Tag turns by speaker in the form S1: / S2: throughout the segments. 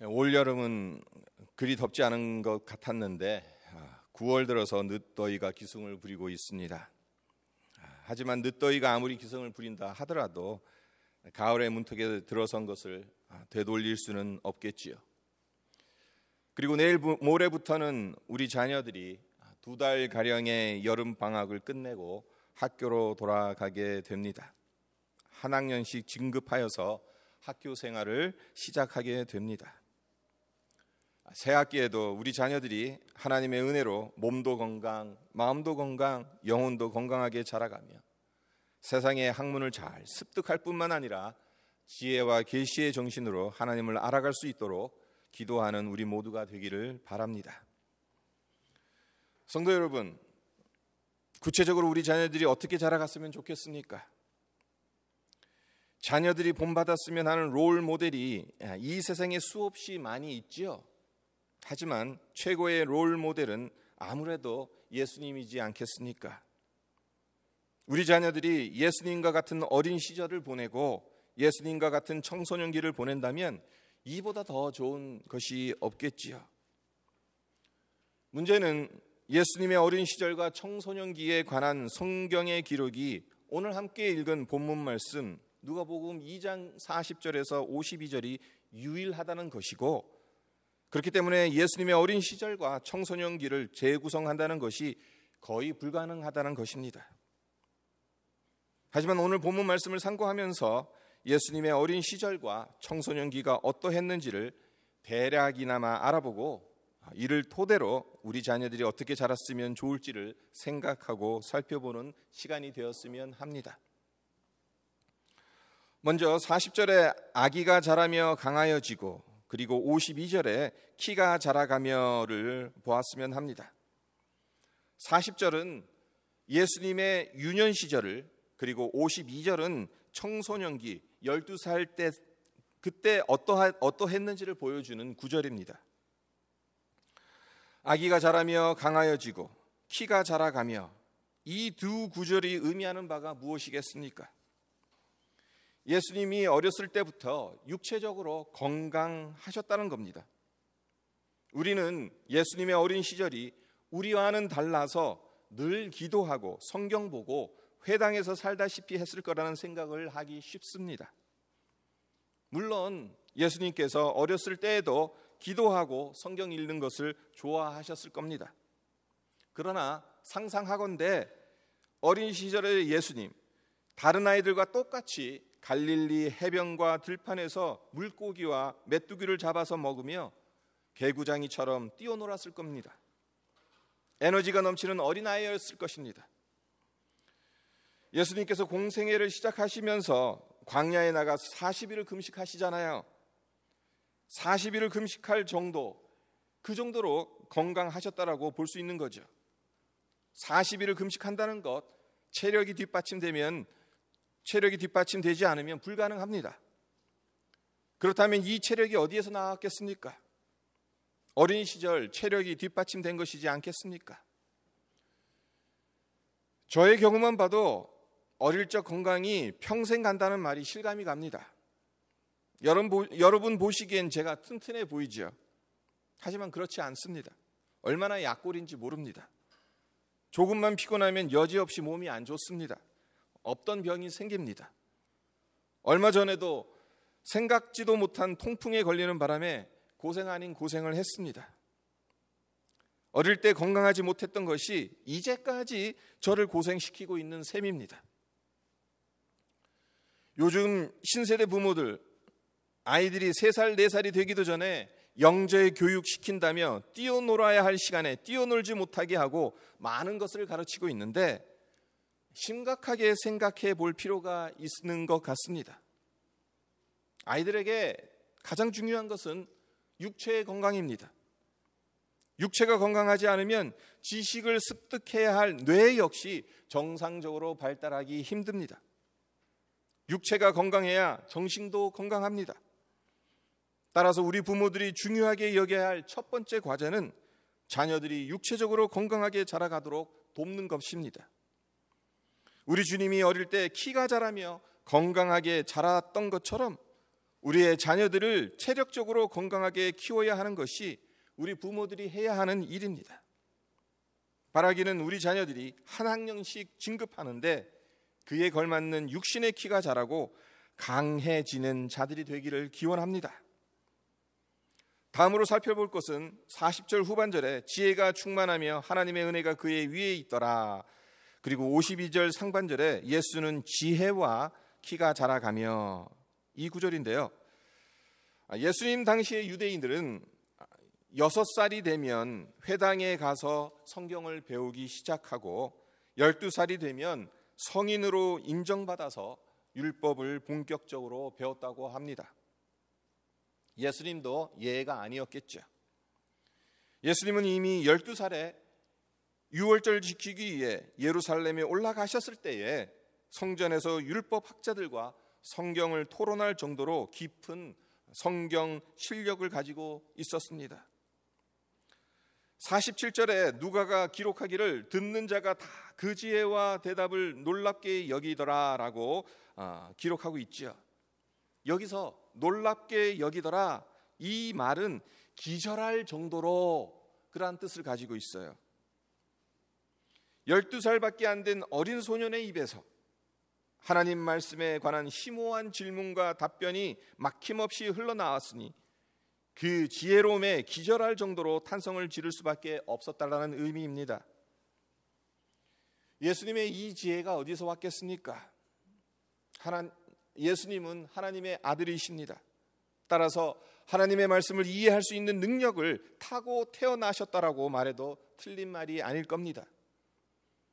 S1: 올여름은 그리 덥지 않은 것 같았는데 9월 들어서 늦더위가 기승을 부리고 있습니다. 하지만 늦더위가 아무리 기승을 부린다 하더라도 가을의 문턱에 들어선 것을 되돌릴 수는 없겠지요. 그리고 내일 모레부터는 우리 자녀들이 2달가량의 여름 방학을 끝내고 학교로 돌아가게 됩니다. 한 학년씩 진급하여서 학교 생활을 시작하게 됩니다. 새 학기에도 우리 자녀들이 하나님의 은혜로 몸도 건강, 마음도 건강, 영혼도 건강하게 자라가며 세상의 학문을 잘 습득할 뿐만 아니라 지혜와 계시의 정신으로 하나님을 알아갈 수 있도록 기도하는 우리 모두가 되기를 바랍니다. 성도 여러분, 구체적으로 우리 자녀들이 어떻게 자라갔으면 좋겠습니까? 자녀들이 본받았으면 하는 롤 모델이 이 세상에 수없이 많이 있지요. 하지만 최고의 롤 모델은 아무래도 예수님이지 않겠습니까? 우리 자녀들이 예수님과 같은 어린 시절을 보내고 예수님과 같은 청소년기를 보낸다면 이보다 더 좋은 것이 없겠지요. 문제는 예수님의 어린 시절과 청소년기에 관한 성경의 기록이 오늘 함께 읽은 본문 말씀 누가복음 2장 40절에서 52절이 유일하다는 것이고, 그렇기 때문에 예수님의 어린 시절과 청소년기를 재구성한다는 것이 거의 불가능하다는 것입니다. 하지만 오늘 본문 말씀을 참고하면서 예수님의 어린 시절과 청소년기가 어떠했는지를 대략이나마 알아보고 이를 토대로 우리 자녀들이 어떻게 자랐으면 좋을지를 생각하고 살펴보는 시간이 되었으면 합니다. 먼저 40절에 아기가 자라며 강하여지고, 그리고 52절에 키가 자라가며를 보았으면 합니다. 40절은 예수님의 유년 시절을, 그리고 52절은 청소년기 12살 때 그때 어떠했는지를 보여주는 구절입니다. 아기가 자라며 강하여지고 키가 자라가며, 이 두 구절이 의미하는 바가 무엇이겠습니까? 예수님이 어렸을 때부터 육체적으로 건강하셨다는 겁니다. 우리는 예수님의 어린 시절이 우리와는 달라서 늘 기도하고 성경 보고 회당에서 살다시피 했을 거라는 생각을 하기 쉽습니다. 물론 예수님께서 어렸을 때에도 기도하고 성경 읽는 것을 좋아하셨을 겁니다. 그러나 상상하건대 어린 시절의 예수님, 다른 아이들과 똑같이 갈릴리 해변과 들판에서 물고기와 메뚜기를 잡아서 먹으며 개구장이처럼 뛰어놀았을 겁니다. 에너지가 넘치는 어린아이였을 것입니다. 예수님께서 공생애를 시작하시면서 광야에 나가서 40일을 금식하시잖아요. 40일을 금식할 정도, 그 정도로 건강하셨다라고 볼 수 있는 거죠. 40일을 금식한다는 것, 체력이 뒷받침되지 않으면 불가능합니다. 그렇다면 이 체력이 어디에서 나왔겠습니까? 어린 시절 체력이 뒷받침된 것이지 않겠습니까? 저의 경우만 봐도 어릴 적 건강이 평생 간다는 말이 실감이 갑니다. 여러분 보시기엔 제가 튼튼해 보이죠? 하지만 그렇지 않습니다. 얼마나 약골인지 모릅니다. 조금만 피곤하면 여지없이 몸이 안 좋습니다. 없던 병이 생깁니다. 얼마 전에도 생각지도 못한 통풍에 걸리는 바람에 고생 아닌 고생을 했습니다. 어릴 때 건강하지 못했던 것이 이제까지 저를 고생시키고 있는 셈입니다. 요즘 신세대 부모들, 아이들이 3살, 4살이 되기도 전에 영재 교육시킨다며 뛰어놀아야 할 시간에 뛰어놀지 못하게 하고 많은 것을 가르치고 있는데, 심각하게 생각해 볼 필요가 있는 것 같습니다. 아이들에게 가장 중요한 것은 육체의 건강입니다. 육체가 건강하지 않으면 지식을 습득해야 할 뇌 역시 정상적으로 발달하기 힘듭니다. 육체가 건강해야 정신도 건강합니다. 따라서 우리 부모들이 중요하게 여겨야 할 첫 번째 과제는 자녀들이 육체적으로 건강하게 자라가도록 돕는 것입니다. 우리 주님이 어릴 때 키가 자라며 건강하게 자랐던 것처럼 우리의 자녀들을 체력적으로 건강하게 키워야 하는 것이 우리 부모들이 해야 하는 일입니다. 바라기는 우리 자녀들이 한 학년씩 진급하는데 그에 걸맞는 육신의 키가 자라고 강해지는 자들이 되기를 기원합니다. 다음으로 살펴볼 것은 40절 후반절에 지혜가 충만하며 하나님의 은혜가 그의 위에 있더라. 그리고 52절 상반절에 예수는 지혜와 키가 자라가며, 이 구절인데요. 예수님 당시의 유대인들은 6살이 되면 회당에 가서 성경을 배우기 시작하고 12살이 되면 성인으로 인정받아서 율법을 본격적으로 배웠다고 합니다. 예수님도 예외가 아니었겠죠. 예수님은 이미 12살에 유월절 지키기 위해 예루살렘에 올라가셨을 때에 성전에서 율법 학자들과 성경을 토론할 정도로 깊은 성경 실력을 가지고 있었습니다. 47절에 누가가 기록하기를 듣는 자가 다 그 지혜와 대답을 놀랍게 여기더라 라고 기록하고 있죠. 여기서 놀랍게 여기더라, 이 말은 기절할 정도로 그러한 뜻을 가지고 있어요. 12살밖에 안 된 어린 소년의 입에서 하나님 말씀에 관한 심오한 질문과 답변이 막힘없이 흘러나왔으니 그 지혜로움에 기절할 정도로 탄성을 지를 수밖에 없었다라는 의미입니다. 예수님의 이 지혜가 어디서 왔겠습니까? 예수님은 하나님의 아들이십니다. 따라서 하나님의 말씀을 이해할 수 있는 능력을 타고 태어나셨다라고 말해도 틀린 말이 아닐 겁니다.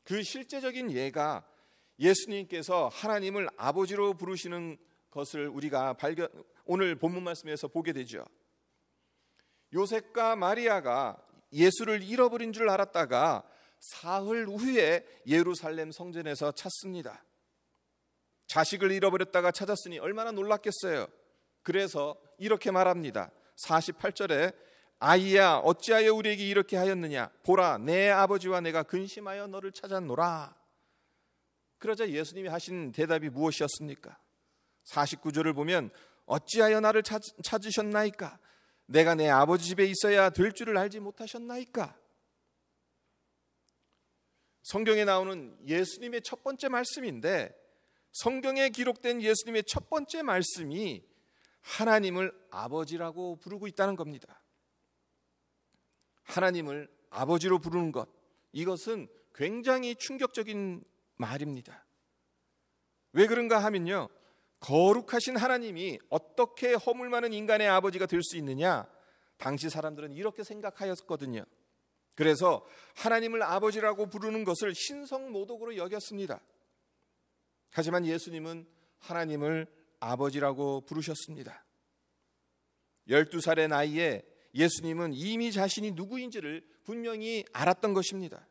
S1: 그 실제적인 예가 예수님께서 하나님을 아버지로 부르시는 것을 우리가 오늘 본문 말씀에서 보게 되죠. 요셉과 마리아가 예수를 잃어버린 줄 알았다가 사흘 후에 예루살렘 성전에서 찾습니다. 자식을 잃어버렸다가 찾았으니 얼마나 놀랐겠어요. 그래서 이렇게 말합니다. 48절에 아이야 어찌하여 우리에게 이렇게 하였느냐, 보라 내 아버지와 내가 근심하여 너를 찾았노라. 그러자 예수님이 하신 대답이 무엇이었습니까? 49절을 보면 어찌하여 나를 찾으셨나이까, 내가 내 아버지 집에 있어야 될 줄을 알지 못하셨나이까. 성경에 나오는 예수님의 첫 번째 말씀인데, 성경에 기록된 예수님의 첫 번째 말씀이 하나님을 아버지라고 부르고 있다는 겁니다. 하나님을 아버지로 부르는 것, 이것은 굉장히 충격적인 말입니다. 왜 그런가 하면요, 거룩하신 하나님이 어떻게 허물 많은 인간의 아버지가 될 수 있느냐, 당시 사람들은 이렇게 생각하였거든요. 그래서 하나님을 아버지라고 부르는 것을 신성모독으로 여겼습니다. 하지만 예수님은 하나님을 아버지라고 부르셨습니다. 12살의 나이에 예수님은 이미 자신이 누구인지를 분명히 알았던 것입니다.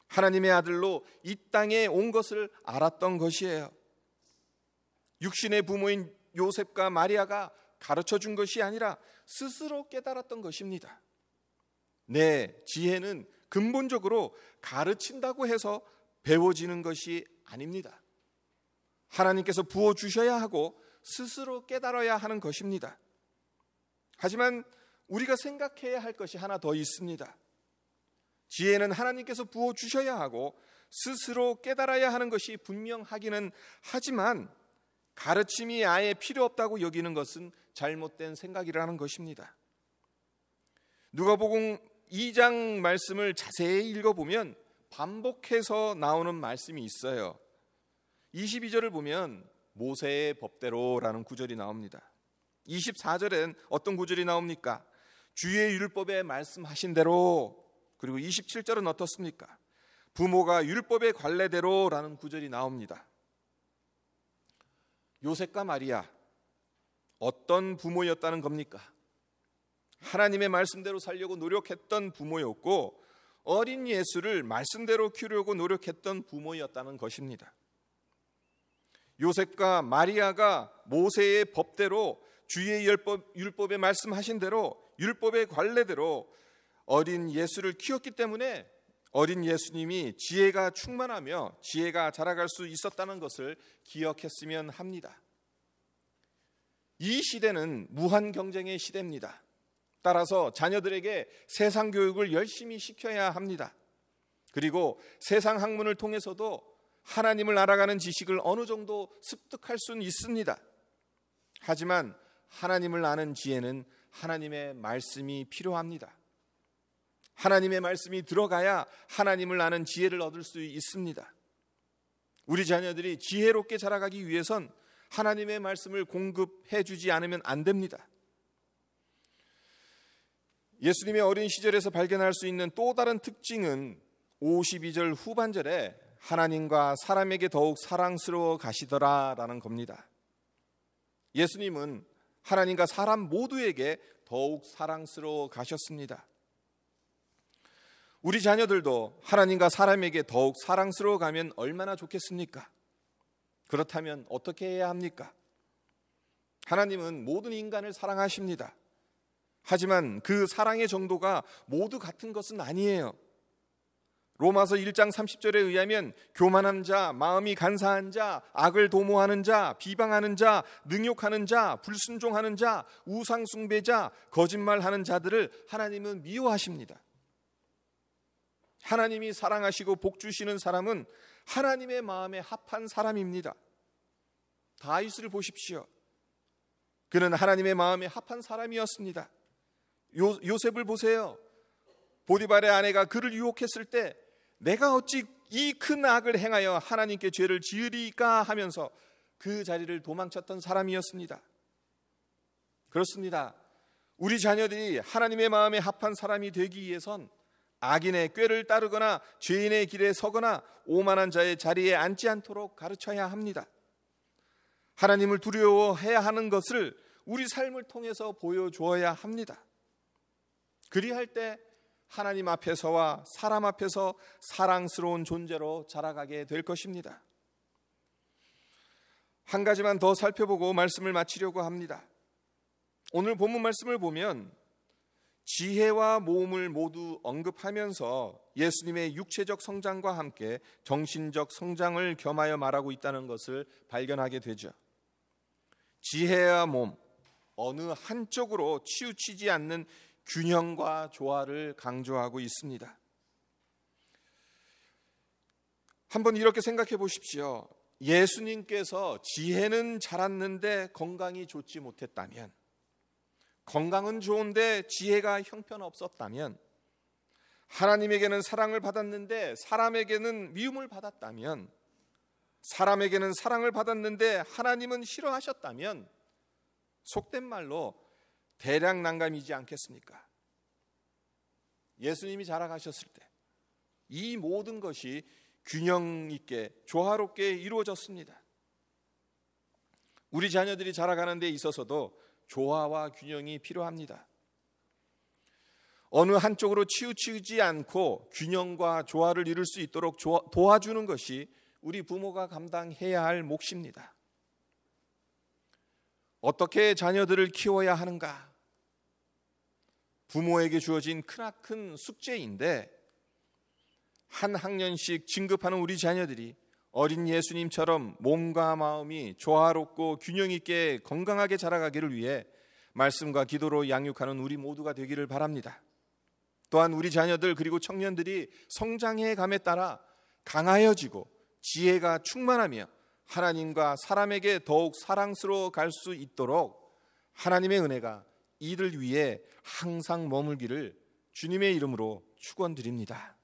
S1: 하나님의 아들로 이 땅에 온 것을 알았던 것이에요. 육신의 부모인 요셉과 마리아가 가르쳐 준 것이 아니라 스스로 깨달았던 것입니다. 네, 지혜는 근본적으로 가르친다고 해서 배워지는 것이 아닙니다. 하나님께서 부어주셔야 하고 스스로 깨달아야 하는 것입니다. 하지만 우리가 생각해야 할 것이 하나 더 있습니다. 지혜는 하나님께서 부어주셔야 하고 스스로 깨달아야 하는 것이 분명하기는 하지만 가르침이 아예 필요 없다고 여기는 것은 잘못된 생각이라는 것입니다. 누가복음 2장 말씀을 자세히 읽어보면 반복해서 나오는 말씀이 있어요. 22절을 보면 모세의 법대로라는 구절이 나옵니다. 24절엔 어떤 구절이 나옵니까? 주의 율법에 말씀하신 대로. 그리고 27절은 어떻습니까? 부모가 율법의 관례대로라는 구절이 나옵니다. 요셉과 마리아, 어떤 부모였다는 겁니까? 하나님의 말씀대로 살려고 노력했던 부모였고 어린 예수를 말씀대로 키우려고 노력했던 부모였다는 것입니다. 요셉과 마리아가 모세의 법대로 주의 율법에 말씀하신 대로 율법의 관례대로 어린 예수를 키웠기 때문에 어린 예수님이 지혜가 충만하며 지혜가 자라갈 수 있었다는 것을 기억했으면 합니다. 이 시대는 무한 경쟁의 시대입니다. 따라서 자녀들에게 세상 교육을 열심히 시켜야 합니다. 그리고 세상 학문을 통해서도 하나님을 알아가는 지식을 어느 정도 습득할 수는 있습니다. 하지만 하나님을 아는 지혜는 하나님의 말씀이 필요합니다. 하나님의 말씀이 들어가야 하나님을 아는 지혜를 얻을 수 있습니다. 우리 자녀들이 지혜롭게 자라가기 위해선 하나님의 말씀을 공급해 주지 않으면 안 됩니다. 예수님의 어린 시절에서 발견할 수 있는 또 다른 특징은 52절 후반절에 하나님과 사람에게 더욱 사랑스러워 가시더라라는 겁니다. 예수님은 하나님과 사람 모두에게 더욱 사랑스러워 가셨습니다. 우리 자녀들도 하나님과 사람에게 더욱 사랑스러워 가면 얼마나 좋겠습니까? 그렇다면 어떻게 해야 합니까? 하나님은 모든 인간을 사랑하십니다. 하지만 그 사랑의 정도가 모두 같은 것은 아니에요. 로마서 1장 30절에 의하면 교만한 자, 마음이 간사한 자, 악을 도모하는 자, 비방하는 자, 능욕하는 자, 불순종하는 자, 우상 숭배자, 거짓말하는 자들을 하나님은 미워하십니다. 하나님이 사랑하시고 복 주시는 사람은 하나님의 마음에 합한 사람입니다. 다윗을 보십시오. 그는 하나님의 마음에 합한 사람이었습니다. 요셉을 보세요. 보디발의 아내가 그를 유혹했을 때 내가 어찌 이 큰 악을 행하여 하나님께 죄를 지으리까 하면서 그 자리를 도망쳤던 사람이었습니다. 그렇습니다. 우리 자녀들이 하나님의 마음에 합한 사람이 되기 위해선 악인의 꾀를 따르거나 죄인의 길에 서거나 오만한 자의 자리에 앉지 않도록 가르쳐야 합니다. 하나님을 두려워해야 하는 것을 우리 삶을 통해서 보여주어야 합니다. 그리할 때 하나님 앞에서와 사람 앞에서 사랑스러운 존재로 자라가게 될 것입니다. 한 가지만 더 살펴보고 말씀을 마치려고 합니다. 오늘 본문 말씀을 보면 지혜와 모험을 모두 언급하면서 예수님의 육체적 성장과 함께 정신적 성장을 겸하여 말하고 있다는 것을 발견하게 되죠. 지혜와 몸, 어느 한쪽으로 치우치지 않는 균형과 조화를 강조하고 있습니다. 한번 이렇게 생각해 보십시오. 예수님께서 지혜는 자랐는데 건강이 좋지 못했다면, 건강은 좋은데 지혜가 형편없었다면, 하나님에게는 사랑을 받았는데 사람에게는 미움을 받았다면, 사람에게는 사랑을 받았는데 하나님은 싫어하셨다면, 속된 말로 대량 난감이지 않겠습니까? 예수님이 자라가셨을 때 이 모든 것이 균형 있게 조화롭게 이루어졌습니다. 우리 자녀들이 자라가는 데 있어서도 조화와 균형이 필요합니다. 어느 한쪽으로 치우치지 않고 균형과 조화를 이룰 수 있도록 도와주는 것이 우리 부모가 감당해야 할 몫입니다. 어떻게 자녀들을 키워야 하는가? 부모에게 주어진 크나큰 숙제인데, 한 학년씩 진급하는 우리 자녀들이 어린 예수님처럼 몸과 마음이 조화롭고 균형 있게 건강하게 자라가기를 위해 말씀과 기도로 양육하는 우리 모두가 되기를 바랍니다. 또한 우리 자녀들 그리고 청년들이 성장해 감에 따라 강하여지고 지혜가 충만하며 하나님과 사람에게 더욱 사랑스러워 갈 수 있도록 하나님의 은혜가 이들 위에 항상 머물기를 주님의 이름으로 축원드립니다.